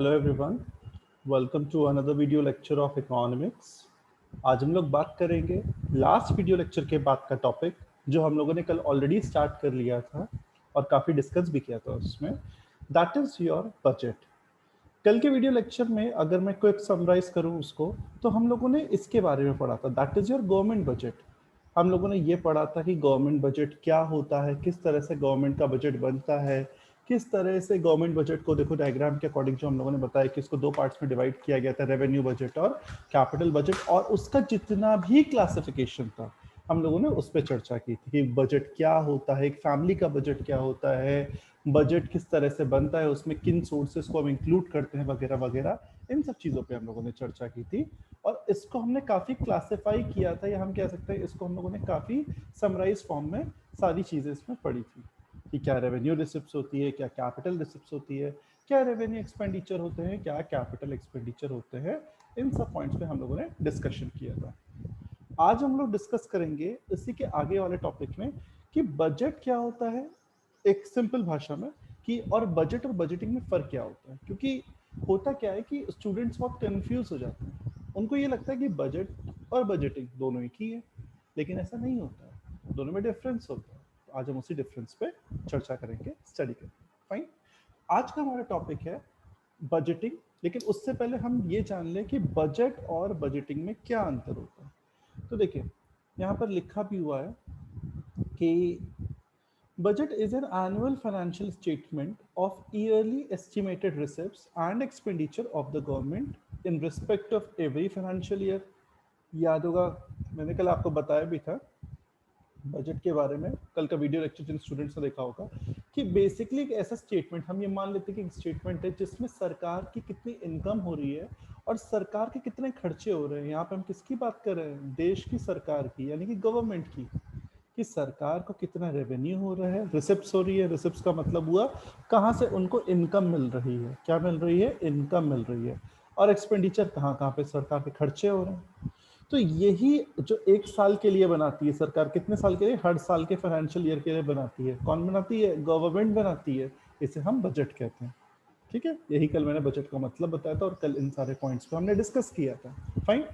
Hello everyone, welcome to another video lecture of economics. आज हम लोग बात करेंगे लास्ट वीडियो लेक्चर के बाद का टॉपिक जो हम लोगों ने कल ऑलरेडी स्टार्ट कर लिया था और काफ़ी डिस्कस भी किया था उसमें, दैट इज़ योर बजट। कल के वीडियो लेक्चर में अगर मैं क्विक समराइज करूं उसको, तो हम लोगों ने इसके बारे में पढ़ा था, that is your government budget. हम लोगों ने ये पढ़ा था कि गवर्नमेंट बजट क्या होता है, किस तरह से गवर्नमेंट का बजट बनता है, किस तरह से गवर्नमेंट बजट को, देखो डायग्राम के अकॉर्डिंग जो हम लोगों ने बताया कि इसको दो पार्ट्स में डिवाइड किया गया था, रेवेन्यू बजट और कैपिटल बजट, और उसका जितना भी क्लासिफिकेशन था हम लोगों ने उस पर चर्चा की थी कि बजट क्या होता है, एक फैमिली का बजट क्या होता है, बजट किस तरह से बनता है, उसमें किन सोर्सेस को हम इंक्लूड करते हैं वगैरह वगैरह। इन सब चीज़ों पे हम लोगों ने चर्चा की थी और इसको हमने काफ़ी क्लासिफाई किया था, या हम कह सकते हैं इसको हम लोगों ने काफ़ी समराइज फॉर्म में सारी चीज़ें इसमें पढ़ी थी कि क्या रेवेन्यू रिसिप्ट्स होती है, क्या कैपिटल रिसिप्ट्स होती है, क्या रेवेन्यू एक्सपेंडिचर होते हैं, क्या कैपिटल एक्सपेंडिचर होते हैं। इन सब पॉइंट्स पे हम लोगों ने डिस्कशन किया था। आज हम लोग डिस्कस करेंगे इसी के आगे वाले टॉपिक में कि बजट क्या होता है एक सिंपल भाषा में, कि और बजट और बजटिंग में फ़र्क क्या होता है। क्योंकि होता क्या है कि स्टूडेंट्स बहुत कंफ्यूज हो जाते हैं, उनको ये लगता है कि बजट और बजटिंग दोनों एक ही है, लेकिन ऐसा नहीं होता है, दोनों में डिफरेंस होता है। तो आज हम उसी डिफरेंस पे चर्चा करेंगे, स्टडी करेंगे। फाइन, आज का हमारा टॉपिक है बजटिंग, लेकिन उससे पहले हम ये जान लें कि बजट और बजटिंग में क्या अंतर होता है। तो देखिए, यहाँ पर लिखा भी हुआ है कि budget is an annual financial statement of yearly estimated receipts and expenditure of the government in respect of every financial year। याद होगा, मैंने कल आपको बताया भी था बजट के बारे में, कल का वीडियो लेक्चर जिन स्टूडेंट्स ने देखा होगा, कि बेसिकली एक ऐसा स्टेटमेंट, हम ये मान लेते हैं कि एक स्टेटमेंट है जिसमें सरकार की कितनी इनकम हो रही है और सरकार के कितने खर्चे हो रहे हैं। यहाँ पे हम किसकी बात कर रहे हैं? देश की सरकार की, यानी कि गवर्नमेंट की, कि सरकार को कितना रेवेन्यू हो रहा है, रिसिप्ट्स हो रही है। रिसिप्ट्स का मतलब हुआ कहाँ से उनको इनकम मिल रही है, क्या मिल रही है? इनकम मिल रही है। और एक्सपेंडिचर कहाँ कहाँ पे सरकार के खर्चे हो रहे हैं। तो यही जो एक साल के लिए बनाती है सरकार, कितने साल के लिए? हर साल के फाइनेंशियल ईयर के लिए बनाती है। कौन बनाती है? गवर्नमेंट बनाती है। इसे हम बजट कहते हैं। ठीक है, यही कल मैंने बजट का मतलब बताया था और कल इन सारे पॉइंट्स पे हमने डिस्कस किया था। फाइन,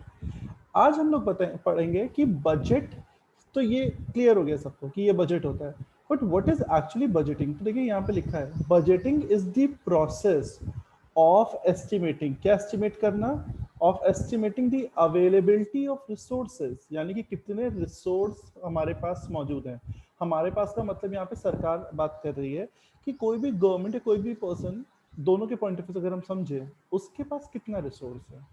आज हम लोग पढ़ेंगे कि बजट, तो ये क्लियर हो गया सबको कि ये बजट होता है, but what is actually budgeting. तो देखिए यहाँ पे लिखा है, budgeting is the process of estimating, क्या एस्टिमेट करना? Of estimating the availability of resources, यानी कि कितने रिसोर्स हमारे पास मौजूद हैं। हमारे पास का मतलब यहाँ पे सरकार बात कर रही है कि कोई भी गवर्नमेंट या कोई भी पर्सन, दोनों के पॉइंट ऑफ व्यू से अगर हम समझे, उसके पास कितना रिसोर्स है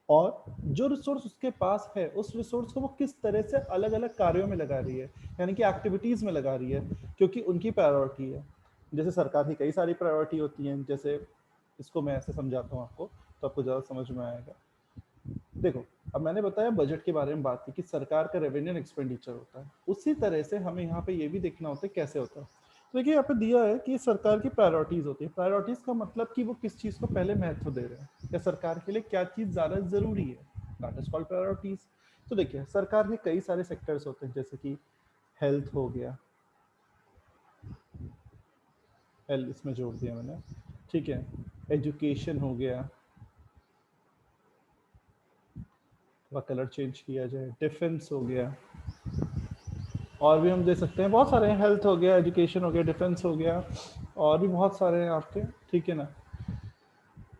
और जो रिसोर्स उसके पास है उस रिसोर्स को वो किस तरह से अलग अलग कार्यों में लगा रही है, यानी कि एक्टिविटीज़ में लगा रही है, क्योंकि उनकी प्रायोरिटी है। जैसे सरकार की कई सारी प्रायोरिटी होती हैं, जैसे इसको मैं ऐसे समझाता हूँ आपको, तो आपको ज़्यादा समझ में आएगा। देखो, अब मैंने बताया बजट के बारे में बात की कि सरकार का रेवेन्यू एंड एक्सपेंडिचर होता है, उसी तरह से हमें यहाँ पे ये भी देखना होता है कैसे होता है। तो देखिए यहाँ पे दिया है कि सरकार की प्रायोरिटीज होती है। प्रायोरिटीज का मतलब कि वो किस चीज़ को पहले महत्व दे रहे हैं, या सरकार के लिए क्या चीज़ ज़्यादा ज़रूरी है, दैट इज कॉल्ड प्रायोरिटीज। तो देखिए, सरकार के कई सारे सेक्टर्स होते हैं, जैसे कि हेल्थ हो गया, हेल्थ इसमें जोड़ दिया मैंने, ठीक है, एजुकेशन हो गया, थोड़ा कलर चेंज किया जाए, डिफेंस हो गया, और भी हम दे सकते हैं, बहुत सारे हैं, हेल्थ हो गया, एजुकेशन हो गया, डिफेंस हो गया, और भी बहुत सारे हैं आपके, ठीक है ना।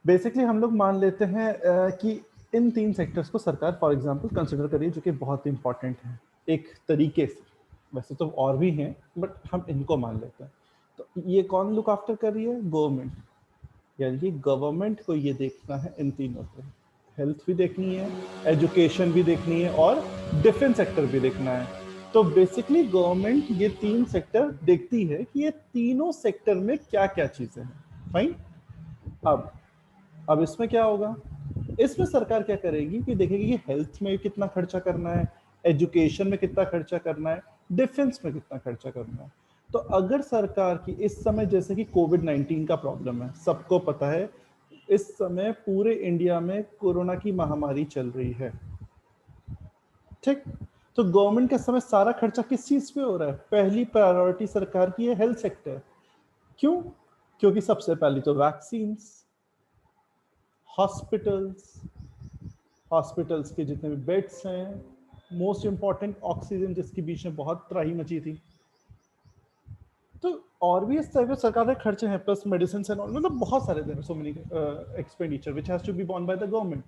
बेसिकली हम लोग मान लेते हैं कि इन तीन सेक्टर्स को सरकार फॉर एग्जांपल कंसिडर करिए, जो कि बहुत इंपॉर्टेंट है एक तरीके से। वैसे तो और भी हैं, बट हम इनको मान लेते हैं। तो ये कौन लुक आफ्टर कर रही है? गवर्नमेंट, यानी कि गवर्नमेंट को ये देखना है इन तीनों को, हेल्थ भी देखनी है, एजुकेशन भी देखनी है और डिफेंस सेक्टर भी देखना है। तो बेसिकली गवर्नमेंट ये तीन सेक्टर देखती है कि ये तीनों सेक्टर में क्या क्या चीजें हैं। फाइन, अब इसमें क्या होगा? इसमें सरकार क्या करेगी कि देखेगी कि हेल्थ में कितना खर्चा करना है, एजुकेशन में कितना खर्चा करना है, डिफेंस में कितना खर्चा करना है। तो अगर सरकार की इस समय, जैसे कि कोविड-19 का प्रॉब्लम है, सबको पता है इस समय पूरे इंडिया में कोरोना की महामारी चल रही है, ठीक। तो गवर्नमेंट का समय सारा खर्चा किस चीज पे हो रहा है? पहली प्रायोरिटी सरकार की है हेल्थ सेक्टर। क्यों? क्योंकि सबसे पहली तो वैक्सीन, हॉस्पिटल्स, हॉस्पिटल्स के जितने भी बेड्स हैं, मोस्ट इम्पॉर्टेंट ऑक्सीजन जिसकी बीच में बहुत त्राही मची थी। तो और भी इस तरह के सरकार के खर्चे हैं, प्लस मेडिसिन एंड ऑल, मतलब बहुत सारे there so many expenditure which has to be borne by the government.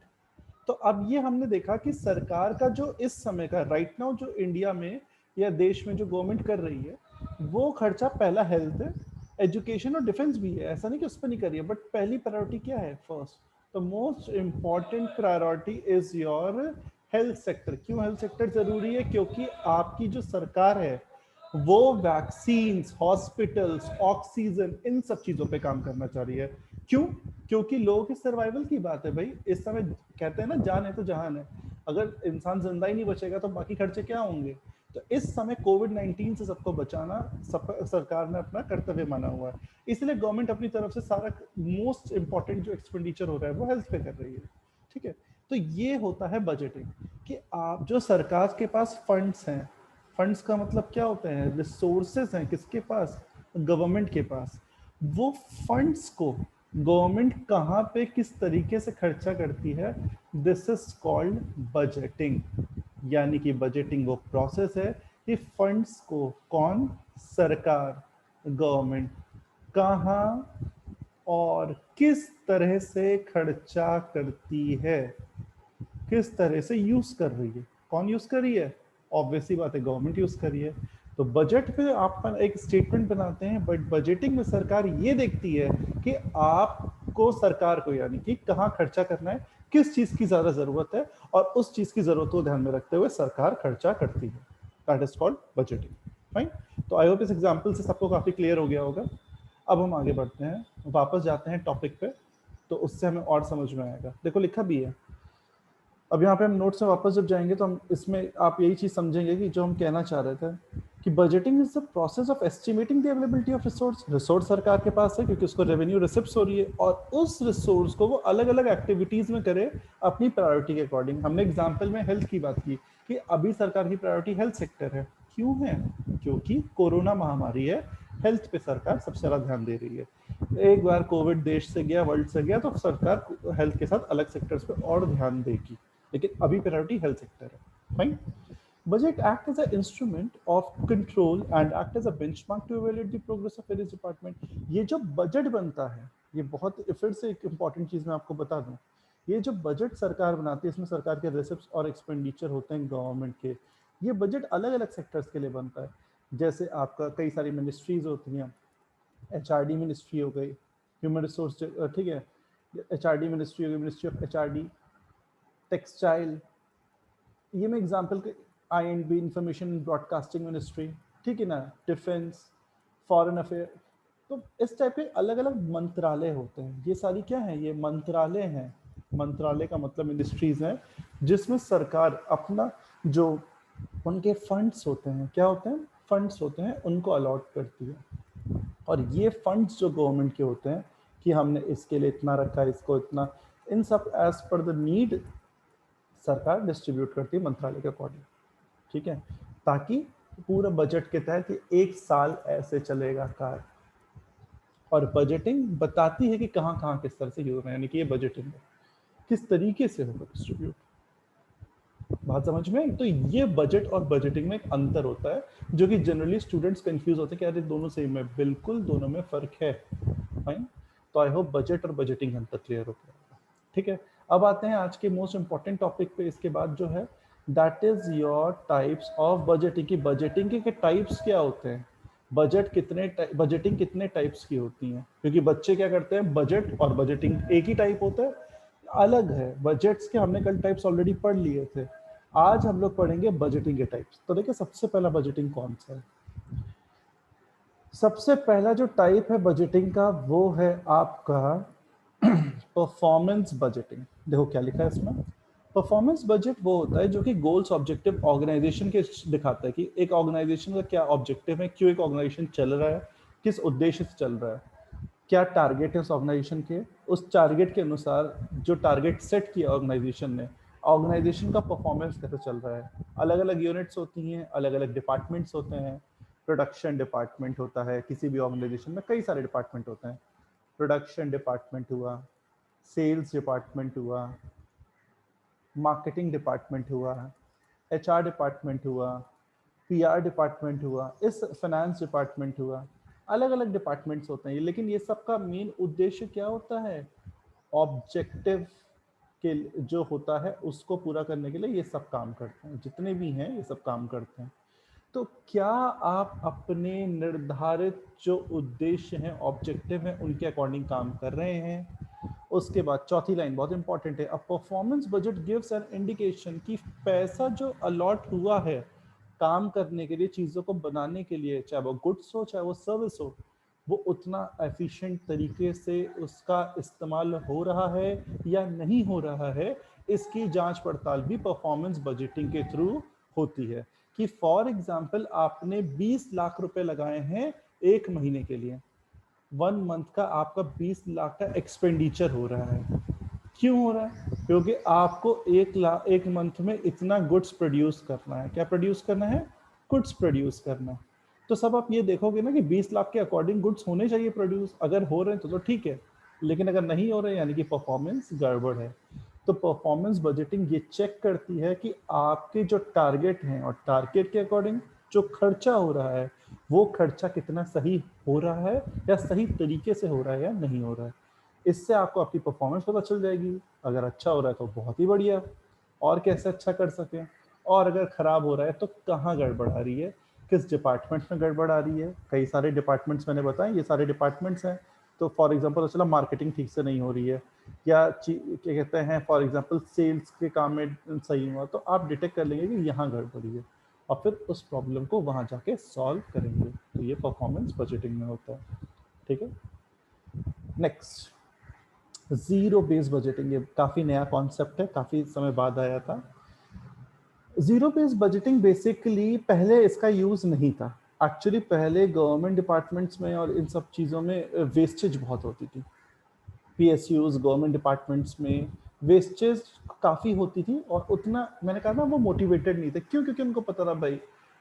तो अब ये हमने देखा कि सरकार का जो इस समय का राइट नाउ जो इंडिया में या देश में जो गवर्नमेंट कर रही है, वो खर्चा पहला हेल्थ है, एजुकेशन और डिफेंस भी है, ऐसा नहीं कि उस पर नहीं कर रही है, बट पहली प्रायोरिटी क्या है? First, the most important priority is your health sector. क्यों हेल्थ सेक्टर जरूरी है? क्योंकि आपकी जो सरकार है वो वैक्सीन, हॉस्पिटल्स, ऑक्सीजन, इन सब चीजों पे काम करना चाह रही है। क्यों? क्योंकि लोगों की सर्वाइवल की बात है भाई। इस समय कहते हैं ना, जान है तो जहान है। अगर इंसान जिंदा ही नहीं बचेगा तो बाकी खर्चे क्या होंगे? तो इस समय कोविड-19 से सबको बचाना सरकार ने अपना कर्तव्य माना हुआ है। इसलिए गवर्नमेंट अपनी तरफ से सारा मोस्ट इंपॉर्टेंट जो एक्सपेंडिचर हो रहा है वो हेल्थ पे कर रही है। ठीक है, तो ये होता है बजटिंग, कि आप जो सरकार के पास फंड्स हैं, फंड्स का मतलब क्या होता है? रिसोर्सेज हैं किसके पास? गवर्नमेंट के पास। वो फंड्स को गवर्नमेंट कहाँ पे किस तरीके से खर्चा करती है, दिस इज कॉल्ड बजटिंग। यानी कि बजटिंग वो प्रोसेस है कि फंड्स को कौन? सरकार, गवर्नमेंट, कहाँ और किस तरह से खर्चा करती है, किस तरह से यूज कर रही है। कौन यूज कर रही है? ऑब्वियसली बात है, गवर्नमेंट यूज कर रही है। तो बजट पे आप एक स्टेटमेंट बनाते हैं, बट बजटिंग में सरकार ये देखती है कि आपको, सरकार को, यानी कि कहाँ खर्चा करना है, किस चीज की ज्यादा जरूरत है, और उस चीज की जरूरत को ध्यान में रखते हुए सरकार खर्चा करती है। That is called budgeting. Fine. तो आई होप इस एग्जाम्पल से सबको काफी क्लियर हो गया होगा। अब हम आगे बढ़ते हैं, वापस जाते हैं टॉपिक पे, तो उससे हमें और समझ में आएगा। देखो लिखा भी है। अब यहाँ पे हम नोट्स में वापस जब जाएंगे तो हम इसमें आप यही चीज समझेंगे कि जो हम कहना चाह रहे थे, कि budgeting is the process of estimating the availability of resource. Resource सरकार के पास है क्योंकि उसको रेवेन्यू रिसिप्ट्स हो रही है, और उस रिसोर्स को वो अलग अलग एक्टिविटीज में करे अपनी प्रायोरिटी के अकॉर्डिंग। हमने एग्जाम्पल में हेल्थ की बात की कि अभी सरकार की प्रायोरिटी हेल्थ सेक्टर है। क्यों है? क्योंकि कोरोना महामारी है, हेल्थ पे सरकार सबसे ज्यादा ध्यान दे रही है। एक बार कोविड देश से गया, वर्ल्ड से गया, तो सरकार हेल्थ के साथ अलग सेक्टर्स पे और ध्यान देगी, लेकिन अभी प्रायोरिटी हेल्थ सेक्टर है। Fine. Budget act as a instrument of control and act as a benchmark to evaluate the progress of various department. ये जो बजट बनता है, ये बहुत, फिर से एक इंपॉर्टेंट चीज मैं आपको बता दूं, ये जो बजट सरकार बनाती है, इसमें सरकार के रिसिप्ट्स और एक्सपेंडिचर होते हैं गवर्नमेंट के। ये बजट अलग अलग सेक्टर्स के लिए बनता है। जैसे आपका कई सारी मिनिस्ट्रीज होती हैं, एचआरडी मिनिस्ट्री हो गई, ह्यूमन रिसोर्स, ठीक है, एचआरडी मिनिस्ट्री हो गई, मिनिस्ट्री ऑफ एचआरडी, टेक्सटाइल, ये मैं एग्जांपल के, आईएनबी, इंफॉर्मेशन ब्रॉडकास्टिंग मिनिस्ट्री, ठीक है ना, डिफेंस, फॉरेन अफेयर। तो इस टाइप के अलग अलग मंत्रालय होते हैं। ये सारी क्या है? ये मंत्रालय हैं। मंत्रालय का मतलब मिनिस्ट्रीज हैं, जिसमें सरकार अपना जो उनके फंड्स होते हैं, क्या होते हैं? फंड्स होते हैं, उनको अलॉट करती है। और ये फंड्स जो गवर्नमेंट के होते हैं, कि हमने इसके लिए इतना रखा, इसको इतना, इन सब एज पर द नीड सरकार डिस्ट्रीब्यूट करती है मंत्रालय के अकॉर्डिंग। ठीक है, ताकि पूरा बजट के तहत एक साल ऐसे चलेगा कार्य। और बजटिंग बताती है कि कहाँ कहाँ किस तरह से यूज होना है, यानी कि ये बजटिंग है, किस तरीके से होगा डिस्ट्रीब्यूट। बात समझ में आई? तो ये बजट और बजटिंग में एक अंतर होता है, जो कि जनरली स्टूडेंट्स कंफ्यूज होते हैं कि यार ये दोनों सेम है। बिल्कुल दोनों में फर्क है। फाइन। तो आई होप बजट और बजटिंग अंतर क्लियर हो गया। ठीक है, अब आते हैं आज के मोस्ट इंपॉर्टेंट टॉपिक पे। इसके बाद जो है, that is your types of budgeting. की बजटिंग के टाइप्स क्या होते हैं, बजटिंग कितने टाइप्स की होती हैं? क्योंकि बच्चे क्या करते हैं, बजट और बजटिंग एक ही टाइप होता है, अलग है। बजट्स के हमने कल टाइप्स ऑलरेडी पढ़ लिए थे, आज हम लोग पढ़ेंगे बजटिंग के टाइप्स। तो देखिए सबसे पहला बजटिंग कौन सा है? सबसे पहला जो टाइप है बजटिंग का, वो है आपका परफॉर्मेंस बजटिंग। देखो क्या लिखा है इसमें, परफॉर्मेंस बजट वो होता है जो कि गोल्स ऑब्जेक्टिव ऑर्गेनाइजेशन के दिखाता है कि एक ऑर्गेनाइजेशन का क्या ऑब्जेक्टिव है, क्यों एक ऑर्गेनाइजेशन चल रहा है, किस उद्देश्य से चल रहा है, क्या टारगेट है उस ऑर्गेनाइजेशन के। उस टारगेट के अनुसार जो टारगेट सेट किया ऑर्गेनाइजेशन ने, ऑर्गेनाइजेशन का परफॉर्मेंस कैसे चल रहा है। अलग अलग यूनिट्स होती हैं, अलग अलग डिपार्टमेंट्स होते हैं। प्रोडक्शन डिपार्टमेंट होता है किसी भी ऑर्गेनाइजेशन में, कई सारे डिपार्टमेंट होते हैं। प्रोडक्शन डिपार्टमेंट हुआ, सेल्स डिपार्टमेंट हुआ, मार्केटिंग डिपार्टमेंट हुआ, एचआर डिपार्टमेंट हुआ, पीआर डिपार्टमेंट हुआ, इस फाइनेंस डिपार्टमेंट हुआ, अलग अलग डिपार्टमेंट्स होते हैं, लेकिन ये सब का मेन उद्देश्य क्या होता है? ऑब्जेक्टिव के जो होता है उसको पूरा करने के लिए ये सब काम करते हैं, जितने भी हैं ये सब काम करते हैं। तो क्या आप अपने निर्धारित जो उद्देश्य हैं, ऑब्जेक्टिव हैं, उनके अकॉर्डिंग काम कर रहे हैं? उसके बाद चौथी लाइन बहुत इंपॉर्टेंट है, a performance budget gives an indication कि पैसा जो अलॉट हुआ है काम करने के लिए, चीज़ों को बनाने के लिए, चाहे वो गुड्स हो चाहे वो सर्विस हो, वो उतना एफिशिएंट तरीके से उसका इस्तेमाल हो रहा है या नहीं हो रहा है, इसकी जांच पड़ताल भी परफॉर्मेंस बजटिंग के थ्रू होती है। कि फॉर एग्जांपल आपने 20 लाख रुपए लगाए हैं एक महीने के लिए, 1 मंथ का आपका 20 लाख का एक्सपेंडिचर हो रहा है। क्यों हो रहा है? क्योंकि आपको 1 लाख 1 मंथ में इतना गुड्स प्रोड्यूस करना है। क्या प्रोड्यूस करना है? गुड्स प्रोड्यूस करना है। तो सब आप ये देखोगे ना कि 20 लाख के अकॉर्डिंग गुड्स होने चाहिए प्रोड्यूस, अगर हो रहे हैं तो ठीक है, लेकिन अगर नहीं हो रहे यानी कि परफॉर्मेंस गड़बड़ है। तो परफॉर्मेंस बजटिंग ये चेक करती है कि आपके जो टारगेट हैं और टारगेट के अकॉर्डिंग जो खर्चा हो रहा है वो खर्चा कितना सही हो रहा है या सही तरीके से हो रहा है या नहीं हो रहा है। इससे आपको आपकी परफॉर्मेंस पता चल जाएगी। अगर अच्छा हो रहा है तो बहुत ही बढ़िया, और कैसे अच्छा कर सकें, और अगर खराब हो रहा है तो कहाँ गड़बड़ आ रही है, किस डिपार्टमेंट में गड़बड़ आ रही है। कई सारे डिपार्टमेंट्स मैंने बताए, ये सारे डिपार्टमेंट्स हैं। तो फॉर एग्जांपल चला मार्केटिंग ठीक से नहीं हो रही है, या क्या कहते हैं फॉर एग्जांपल सेल्स के काम में सही हुआ, तो आप डिटेक्ट कर लेंगे कि यहाँ गड़बड़ी है और फिर उस प्रॉब्लम को वहाँ जाके सॉल्व करेंगे। तो ये परफॉर्मेंस बजटिंग में होता है। ठीक है, नेक्स्ट जीरो बेस्ड बजटिंग। ये काफ़ी नया कॉन्सेप्ट है, काफ़ी समय बाद आया था। जीरो बेस्ड बजटिंग बेसिकली पहले इसका यूज़ नहीं था। एक्चुअली पहले गवर्नमेंट डिपार्टमेंट्स में और इन सब चीज़ों में वेस्टेज बहुत होती थी। पीएसयूज गवर्नमेंट डिपार्टमेंट्स में वेस्टेज काफ़ी होती थी, और उतना मैंने कहा ना वो मोटिवेटेड नहीं थे। क्यों? क्योंकि उनको पता था भाई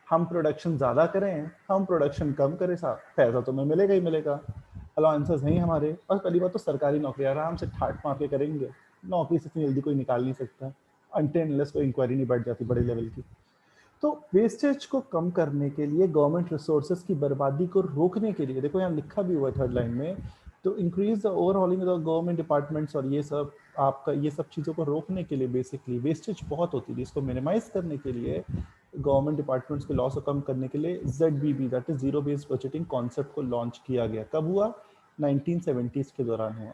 हम प्रोडक्शन ज़्यादा करें, हम प्रोडक्शन कम करें, साहब पैसा तो हमें मिलेगा ही मिलेगा, अलाउंसेस नहीं हमारे। और पहली बात तो सरकारी नौकरी आराम से ठाट मार के करेंगे, नौकरी से इतनी जल्दी कोई निकाल नहीं सकता अनटिल कोई इंक्वायरी नहीं बैठ जाती बड़े लेवल की। तो वेस्टेज को कम करने के लिए, गवर्नमेंट रिसोर्सेज की बर्बादी को रोकने के लिए, देखो यहाँ लिखा भी हुआ है थर्ड लाइन में, तो increase the overhauling the government departments, और ये सब आपका ये सब चीज़ों को रोकने के लिए बेसिकली वेस्टेज बहुत होती थी, इसको मिनिमाइज करने के लिए गवर्नमेंट डिपार्टमेंट्स के लॉस को कम करने के लिए ZBB that is zero based budgeting concept को लॉन्च किया गया। कब हुआ? 1970s के दौरान हुआ।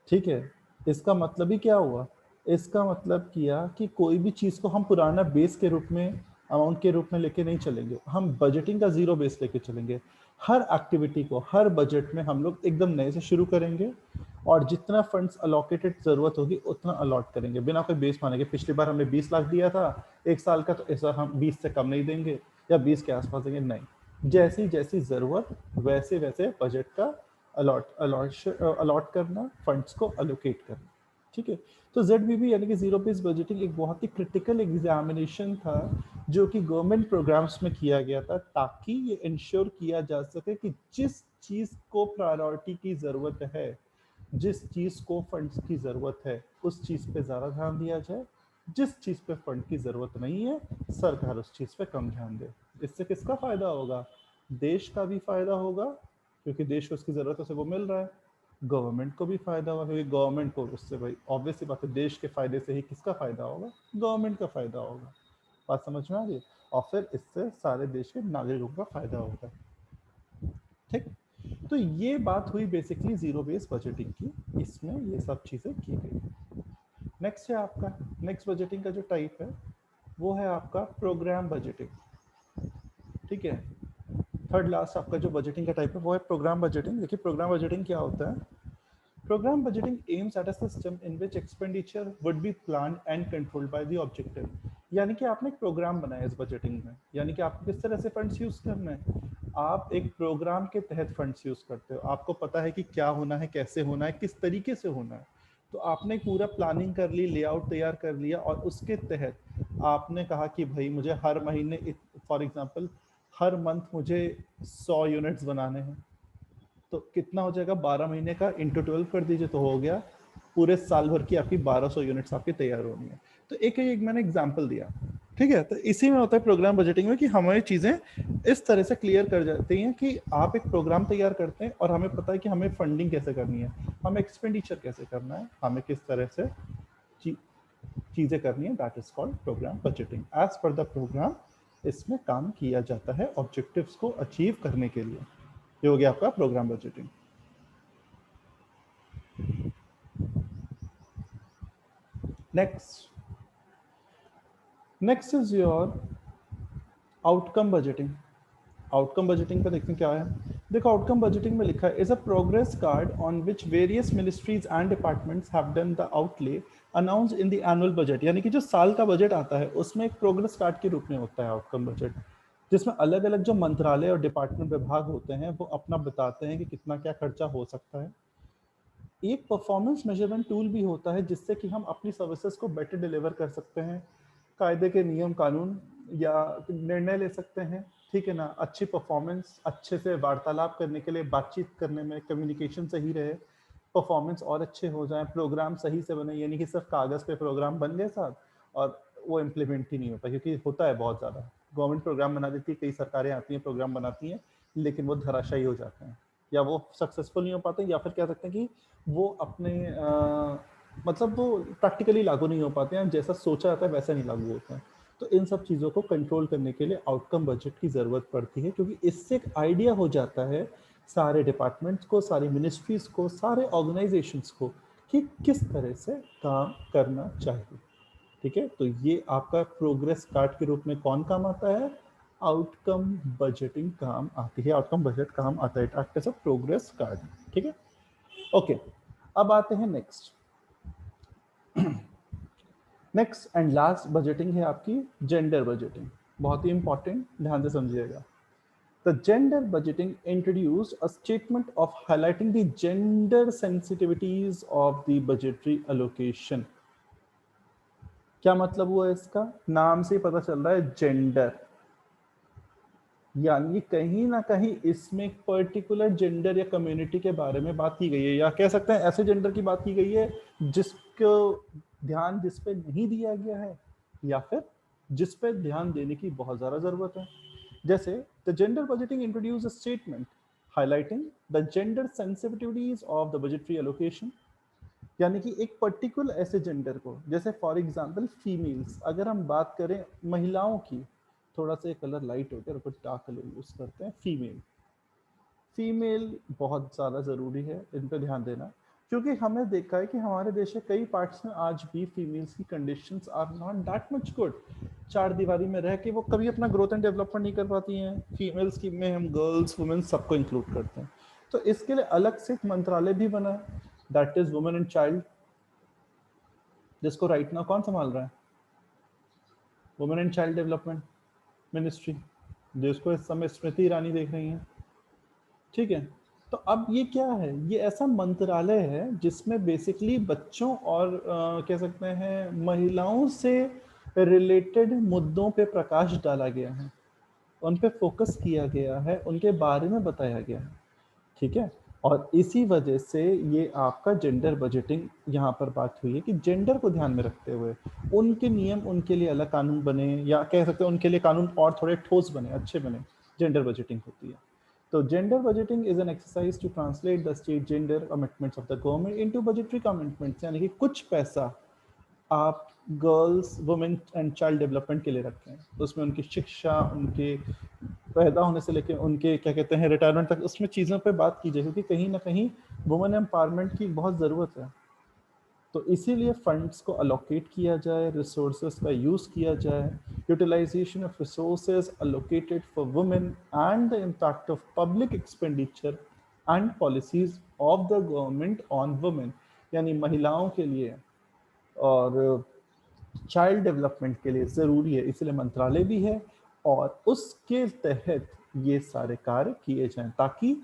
ठीक है, इसका मतलब ही क्या हुआ? इसका मतलब किया कि कोई भी चीज़ को हम पुराना बेस के रूप में, अमाउंट के रूप में लेके नहीं चलेंगे, हम बजटिंग का जीरो बेस लेके चलेंगे। हर एक्टिविटी को हर बजट में हम लोग एकदम नए से शुरू करेंगे, और जितना फंड्स अलोकेटेड ज़रूरत होगी उतना अलॉट करेंगे बिना कोई बेस माने के। पिछली बार हमने 20 लाख दिया था एक साल का, तो इस बार हम 20 से कम नहीं देंगे या 20 के आसपास देंगे, नहीं। जैसी जैसी ज़रूरत वैसे वैसे बजट का अलॉट करना, फंड्स को अलोकेट करना। ठीक है, तो ZBB यानी कि जीरो बेस्ड बजटिंग एक बहुत ही क्रिटिकल एग्जामिनेशन था जो कि गवर्नमेंट प्रोग्राम्स में किया गया था, ताकि ये इंश्योर किया जा सके कि जिस चीज़ को प्रायोरिटी की ज़रूरत है, जिस चीज़ को फंड्स की ज़रूरत है, उस चीज़ पे ज़्यादा ध्यान दिया जाए, जिस चीज़ पे फंड की ज़रूरत नहीं है सरकार उस चीज़ पे कम ध्यान दे। इससे किसका फ़ायदा होगा? देश का भी फ़ायदा होगा, क्योंकि देश को उसकी ज़रूरत है उसे वो मिल रहा है। गवर्नमेंट को भी फ़ायदा होगा, क्योंकि गवर्नमेंट को उससे, भाई ऑब्वियसली बात है, देश के फ़ायदे से ही किसका फ़ायदा होगा? गवर्नमेंट का फ़ायदा होगा। बात समझ में आ रही? और फिर इससे सारे देश के नागरिकों का फ़ायदा होगा। ठीक, तो ये बात हुई बेसिकली जीरो बेस बजटिंग की, इसमें ये सब चीज़ें की गई। नेक्स्ट है आपका, नेक्स्ट बजटिंग का जो टाइप है वो है आपका प्रोग्राम बजटिंग। ठीक है, थर्ड लास्ट आपका जो बजटिंग का टाइप है वो है प्रोग्राम बजटिंग। देखिए प्रोग्राम बजटिंग क्या होता है? Program budgeting aims at a system in which expenditure would be planned and controlled by the objective। यानी कि आपने एक प्रोग्राम बनाया इस बजटिंग में, यानी कि आपको किस तरह से फंड्स यूज करना है। आप एक प्रोग्राम के तहत फंड्स यूज करते हो, आपको पता है कि क्या होना है, कैसे होना है, किस तरीके से होना है। तो आपने पूरा प्लानिंग कर ली, लेआउट तैयार कर लिया, और उसके तहत आपने कहा कि भाई मुझे हर महीने, फॉर एग्जांपल हर मंथ मुझे 100 यूनिट्स बनाने हैं। तो कितना हो जाएगा? 12 महीने का इंटू 12 कर दीजिए तो हो गया पूरे साल भर की आपकी 1200 यूनिट्स आपकी तैयार होनी है। तो एक मैंने एग्जांपल दिया, ठीक है। तो इसी में होता है प्रोग्राम बजटिंग में कि हमें चीजें इस तरह से क्लियर कर जाती हैं कि आप एक प्रोग्राम तैयार करते हैं और हमें पता है कि हमें फंडिंग कैसे करनी है, हमें एक्सपेंडिचर कैसे करना है, हमें किस तरह से चीजें करनी है। That is called programme budgeting. As per the programme इसमें काम किया जाता है ऑब्जेक्टिव्स को अचीव करने के लिए। ये हो गया आपका programme budgeting. Next is your outcome budgeting. Outcome budgeting पे देखते हैं क्या है। देखो आउटकम बजटिंग में लिखा है is a progress card on which various ministries and departments have done the outlay announce in the annual budget. यानी कि जो साल का बजट आता है उसमें एक प्रोग्रेस कार्ड के रूप में होता है आउटकम बजट, जिसमें अलग अलग जो मंत्रालय और डिपार्टमेंट विभाग होते हैं वो अपना बताते हैं कि कितना क्या खर्चा हो सकता है। एक परफॉर्मेंस मेजरमेंट टूल भी होता है जिससे कि हम अपनी सर्विसेज को बेटर डिलीवर कर सकते हैं, कायदे के नियम कानून या निर्णय ले सकते हैं, ठीक है ना। अच्छी परफॉर्मेंस, अच्छे से वार्तालाप करने के लिए, बातचीत करने में कम्युनिकेशन सही रहे, परफॉर्मेंस और अच्छे हो जाए, प्रोग्राम सही से बने, यानी कि सिर्फ कागज़ पे प्रोग्राम बन गए साहब और वो इम्प्लीमेंट ही नहीं होता, क्योंकि होता है बहुत ज़्यादा। गवर्नमेंट प्रोग्राम बना देती है, कई सरकारें आती हैं प्रोग्राम बनाती हैं, लेकिन वो धराशायी हो जाते हैं या वो सक्सेसफुल नहीं हो पाते, या फिर कह सकते हैं कि वो अपने मतलब वो प्रैक्टिकली लागू नहीं हो पाते हैं, जैसा सोचा जाता है वैसा नहीं लागू होता है। तो इन सब चीज़ों को कंट्रोल करने के लिए आउटकम बजट की ज़रूरत पड़ती है, क्योंकि इससे एक आइडिया हो जाता है सारे डिपार्टमेंट्स को, सारी मिनिस्ट्रीज को, सारे ऑर्गेनाइजेशंस को कि किस तरह से काम करना चाहिए, ठीक है। तो ये आपका प्रोग्रेस कार्ड के रूप में कौन काम आता है? आउटकम बजटिंग काम आती है, आउटकम बजट काम आता है, it act as a progress card, ठीक है। ओके, अब आते हैं नेक्स्ट एंड लास्ट बजटिंग है आपकी जेंडर बजटिंग। बहुत ही इंपॉर्टेंट, ध्यान से समझिएगा। The gender budgeting introduced a statement of highlighting the gender sensitivities of the budgetary allocation। क्या मतलब हुआ इसका? नाम से ही पता चल रहा है जेंडर, यानी कहीं ना कहीं इसमें एक पर्टिकुलर जेंडर या कम्युनिटी के बारे में बात की गई है, या कह सकते हैं ऐसे जेंडर की बात की गई है जिसको ध्यान जिस पे नहीं दिया गया है, या फिर जिस पे ध्यान देने की बहुत ज़्यादा ज़रूरत है। जैसे the gender budgeting introduce a statement highlighting the gender sensitivities of the budgetary allocation. यानी कि एक पर्टिकुलर ऐसे जेंडर को, जैसे फॉर एग्जांपल फीमेल्स, अगर हम बात करें महिलाओं की, थोड़ा सा कलर लाइट होकर कुछ डार्क कलर यूज करते हैं, फीमेल बहुत ज़्यादा ज़रूरी है इन पर ध्यान देना, क्योंकि हमने देखा है कि हमारे देश के कई पार्ट्स में आज भी फीमेल्स की conditions are not that much good. चार दीवारी में रह के वो कभी अपना ग्रोथ एंड डेवलपमेंट नहीं कर पाती हैं। फीमेल्स की में हम गर्ल्स वुमेन सबको इंक्लूड करते हैं। तो इसके लिए अलग से एक मंत्रालय भी बना है, that is women and child, जिसको राइट नाउ कौन संभाल रहा है? Women and child development ministry, जिसको इस समय स्मृति ईरानी देख रही हैं, ठीक है। तो अब ये क्या है? ये ऐसा मंत्रालय है जिसमें बेसिकली बच्चों और कह सकते हैं महिलाओं से रिलेटेड मुद्दों पे प्रकाश डाला गया है, उन पे फोकस किया गया है, उनके बारे में बताया गया है, ठीक है। और इसी वजह से ये आपका जेंडर बजटिंग यहाँ पर बात हुई है कि जेंडर को ध्यान में रखते हुए उनके नियम, उनके लिए अलग कानून बने, या कह सकते हैं उनके लिए कानून और थोड़े ठोस बने, अच्छे बने, जेंडर बजटिंग होती है। तो gender budgeting is an exercise to translate the state gender commitments of the government into budgetary commitments. यानी कि कुछ पैसा आप girls women and child development के लिए रखें, तो उसमें उनकी शिक्षा, उनके पैदा होने से लेकर उनके क्या कहते हैं रिटायरमेंट तक, उसमें चीज़ों पे बात कीजिए, क्योंकि कहीं ना कहीं वुमेन एम्पावरमेंट की बहुत ज़रूरत है। तो इसीलिए फंड्स को अलोकेट किया जाए, रिसोर्सेज का यूज़ किया जाए, utilisation of resources allocated for women and the impact of public expenditure and policies of the government on women. यानी महिलाओं के लिए और चाइल्ड डेवलपमेंट के लिए ज़रूरी है, इसलिए मंत्रालय भी है और उसके तहत ये सारे कार्य किए जाएं, ताकि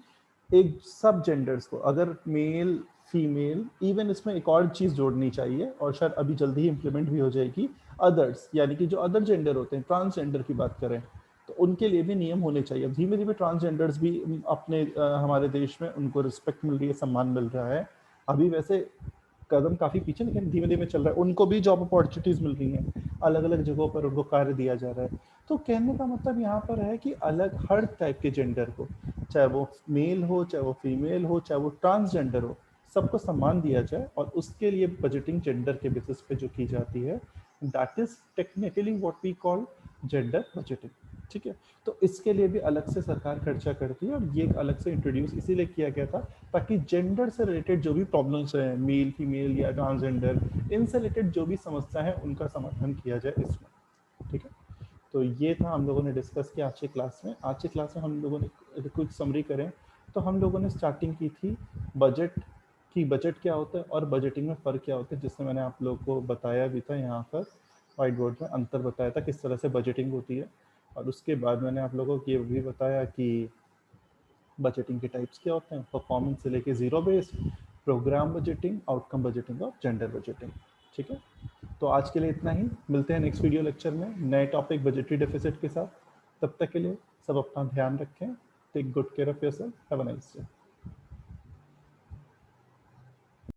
एक सब जेंडर्स को, अगर मेल फीमेल, इवन इसमें एक और चीज़ जोड़नी चाहिए और शायद अभी जल्दी ही इम्प्लीमेंट भी हो जाएगी, अदर्स, यानी कि जो अदर जेंडर होते हैं, ट्रांसजेंडर की बात करें तो उनके लिए भी नियम होने चाहिए। अब धीमे धीमे ट्रांसजेंडर्स भी अपने हमारे देश में उनको रिस्पेक्ट मिल रही है, सम्मान मिल रहा है। अभी वैसे कदम काफ़ी पीछे लेकिन धीमे धीमे चल रहा है, उनको भी जॉब अपॉर्चुनिटीज़ मिल रही हैं, अलग अलग जगहों पर उनको कार्य दिया जा रहा है। तो कहने का मतलब यहाँ पर है कि अलग हर टाइप के जेंडर को, चाहे वो मेल हो, चाहे वो फीमेल हो, चाहे वो ट्रांसजेंडर हो, सबको सम्मान दिया जाए और उसके लिए बजटिंग जेंडर के बेसिस पे जो की जाती है, that is technically what we call gender budgeting. ठीक है, तो इसके लिए भी अलग से सरकार खर्चा करती है और ये अलग से इंट्रोड्यूस इसीलिए किया गया था ताकि जेंडर से रिलेटेड जो भी प्रॉब्लम्स हैं, मेल फीमेल या ट्रांसजेंडर, इनसे रिलेटेड जो भी समस्या है उनका समाधान किया जाए इसमें। ठीक है, तो ये था हम लोगों ने डिस्कस किया आज की क्लास में। आज की क्लास में हम लोगों ने कुछ समरी करें तो हम लोगों ने स्टार्टिंग की थी बजट की, बजट क्या होता है और बजटिंग में फ़र्क क्या होता है, जिससे मैंने आप लोगों को बताया भी था यहाँ पर वाइट बोर्ड में, अंतर बताया था किस तरह से बजटिंग होती है। और उसके बाद मैंने आप लोगों को ये भी बताया कि बजटिंग के टाइप्स क्या होते हैं, परफॉर्मेंस से लेके zero based, programme budgeting, outcome budgeting और जेंडर बजटिंग। ठीक है, तो आज के लिए इतना ही, मिलते हैं नेक्स्ट वीडियो लेक्चर में नए टॉपिक बजटरी डेफिसिट के साथ। तब तक के लिए सब अपना ध्यान रखें, take good care of yourself, have a nice day.